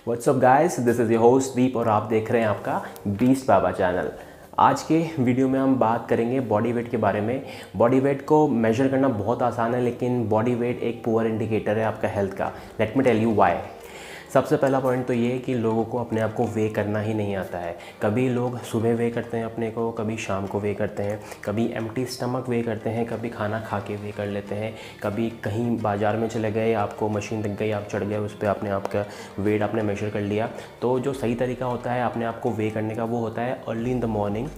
WhatsApp guys, this is your host Deep और आप देख रहे हैं आपका बीस्ट बाबा चैनल। आज के वीडियो में हम बात करेंगे बॉडी वेट के बारे में। बॉडी वेट को मेजर करना बहुत आसान है, लेकिन बॉडी वेट एक पुअर इंडिकेटर है आपका हेल्थ का। Let me tell you why. सबसे पहला पॉइंट तो ये है कि लोगों को अपने आप को वे करना ही नहीं आता है। कभी लोग सुबह वे करते हैं अपने को, कभी शाम को वे करते हैं, कभी एम्प्टी स्टमक वे करते हैं, कभी खाना खा के वे कर लेते हैं, कभी कहीं बाज़ार में चले गए, आपको मशीन दिख गई, आप चढ़ गए उस पर, आपने आपका वेट आपने मेजर कर लिया। तो जो सही तरीका होता है अपने आप को वे करने का वो होता है early in the morning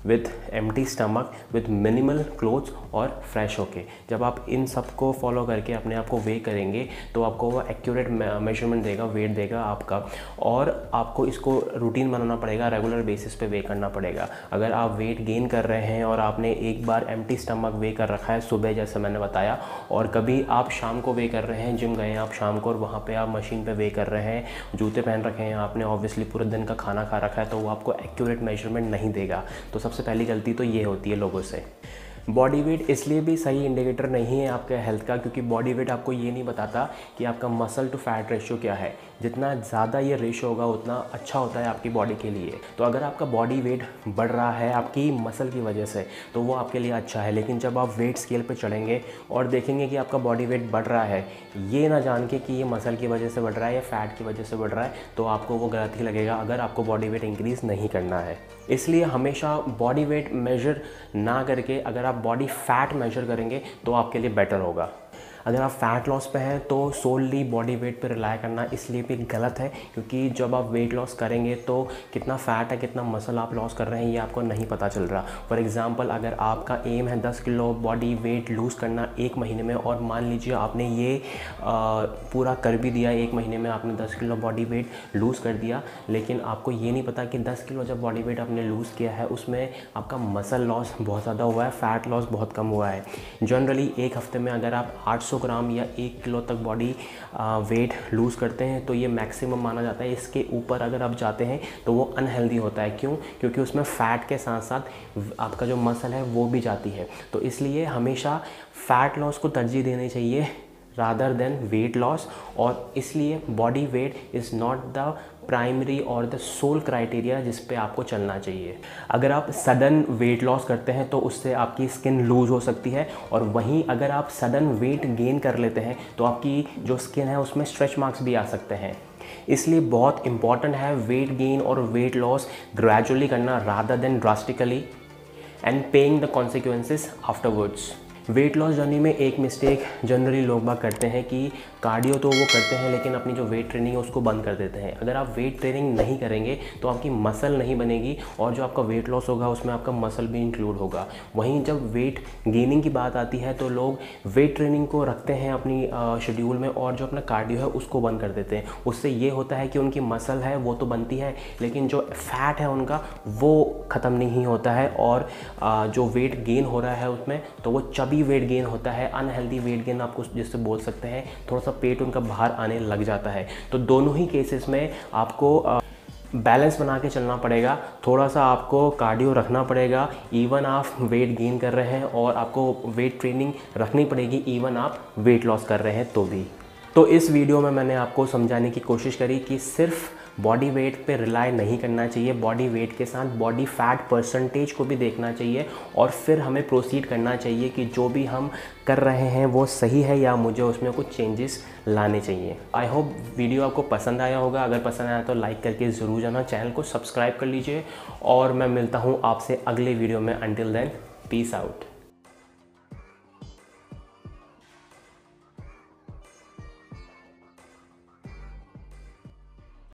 with empty stomach with minimal clothes और फ्रेश होके। जब आप इन सब को फॉलो करके अपने आप को वे करेंगे तो आपको वो एक्यूरेट मेजरमेंट देगा, वेट देगा आपका, और आपको इसको रूटीन बनाना पड़ेगा, रेगुलर बेसिस पे वे करना पड़ेगा। अगर आप वेट गेन कर रहे हैं और आपने एक बार एम्प्टी स्टमक वे कर रखा है सुबह जैसे मैंने बताया, और कभी आप शाम को वे कर रहे हैं, जिम गए हैं आप शाम को और वहाँ पर आप मशीन पर वे कर रहे हैं, जूते पहन रखे हैं आपने, ऑब्वियसली पूरे दिन का खाना खा रखा है, तो वो आपको एक्यूरेट मेजरमेंट नहीं देगा। तो सबसे पहली गलती तो ये होती है लोगों से। बॉडी वेट इसलिए भी सही इंडिकेटर नहीं है आपके हेल्थ का, क्योंकि बॉडी वेट आपको ये नहीं बताता कि आपका मसल टू फैट रेशियो क्या है। जितना ज़्यादा ये रेशियो होगा उतना अच्छा होता है आपकी बॉडी के लिए। तो अगर आपका बॉडी वेट बढ़ रहा है आपकी मसल की वजह से तो वो आपके लिए अच्छा है, लेकिन जब आप वेट स्केल पे चढ़ेंगे और देखेंगे कि आपका बॉडी वेट बढ़ रहा है, ये ना जान के कि ये मसल की वजह से बढ़ रहा है या फैट की वजह से बढ़ रहा है, तो आपको वो गलत ही लगेगा अगर आपको बॉडी वेट इंक्रीज़ नहीं करना है। इसलिए हमेशा बॉडी वेट मेजर ना करके अगर आप बॉडी फैट मेजर करेंगे तो आपके लिए बेटर होगा। अगर आप फैट लॉस पे हैं तो सोलली बॉडी वेट पे रिलाई करना इसलिए भी गलत है, क्योंकि जब आप वेट लॉस करेंगे तो कितना फ़ैट है, कितना मसल आप लॉस कर रहे हैं ये आपको नहीं पता चल रहा। फॉर एग्जांपल, अगर आपका एम है 10 किलो बॉडी वेट लूज़ करना 1 महीने में, और मान लीजिए आपने ये पूरा कर भी दिया, 1 महीने में आपने 10 किलो बॉडी वेट लूज़ कर दिया, लेकिन आपको ये नहीं पता कि 10 किलो जब बॉडी वेट आपने लूज़ किया है उसमें आपका मसल लॉस बहुत ज़्यादा हुआ है, फ़ैट लॉस बहुत कम हुआ है। जनरली एक हफ्ते में अगर आप 800 ग्राम या 1 किलो तक बॉडी वेट लूज़ करते हैं तो ये मैक्सिमम माना जाता है। इसके ऊपर अगर आप जाते हैं तो वो अनहेल्दी होता है। क्यों? क्योंकि उसमें फ़ैट के साथ साथ आपका जो मसल है वो भी जाती है। तो इसलिए हमेशा फ़ैट लॉस को तरजीह देनी चाहिए रादर देन वेट लॉस, और इसलिए body weight is not the primary और द सोल क्राइटेरिया जिस पे आपको चलना चाहिए। अगर आप सडन वेट लॉस करते हैं तो उससे आपकी स्किन लूज़ हो सकती है, और वहीं अगर आप सडन वेट गेन कर लेते हैं तो आपकी जो स्किन है उसमें स्ट्रेच मार्क्स भी आ सकते हैं। इसलिए बहुत इंपॉर्टेंट है वेट गेन और वेट लॉस ग्रेजुअली करना rather than drastically and paying the consequences afterwards. Weight loss journey में एक मिस्टेक जनरली लोग बाग करते हैं कि कार्डियो तो वो करते हैं लेकिन अपनी जो वेट ट्रेनिंग है उसको बंद कर देते हैं। अगर आप वेट ट्रेनिंग नहीं करेंगे तो आपकी मसल नहीं बनेगी, और जो आपका वेट लॉस होगा उसमें आपका मसल भी इंक्लूड होगा। वहीं जब वेट गेनिंग की बात आती है तो लोग वेट ट्रेनिंग को रखते हैं अपनी शेड्यूल में, और जो अपना कार्डियो है उसको बंद कर देते हैं। उससे ये होता है कि उनकी मसल है वो तो बनती है, लेकिन जो फैट है उनका वो ख़त्म नहीं होता है, और जो वेट गेन हो रहा है उसमें तो वो चबी वेट गेन होता है, अनहेल्दी वेट गेन आपको जिससे बोल सकते हैं। थोड़ा सा पेट उनका बाहर आने लग जाता है। तो दोनों ही केसेस में आपको बैलेंस बना के चलना पड़ेगा। थोड़ा सा आपको कार्डियो रखना पड़ेगा इवन आप वेट गेन कर रहे हैं, और आपको वेट ट्रेनिंग रखनी पड़ेगी इवन आप वेट लॉस कर रहे हैं तो भी। तो इस वीडियो में मैंने आपको समझाने की कोशिश करी कि सिर्फ बॉडी वेट पे रिलाई नहीं करना चाहिए, बॉडी वेट के साथ बॉडी फैट परसेंटेज को भी देखना चाहिए, और फिर हमें प्रोसीड करना चाहिए कि जो भी हम कर रहे हैं वो सही है या मुझे उसमें कुछ चेंजेस लाने चाहिए। आई होप वीडियो आपको पसंद आया होगा। अगर पसंद आया तो लाइक करके ज़रूर जाना, चैनल को सब्सक्राइब कर लीजिए, और मैं मिलता हूँ आपसे अगले वीडियो में। Until then, peace out.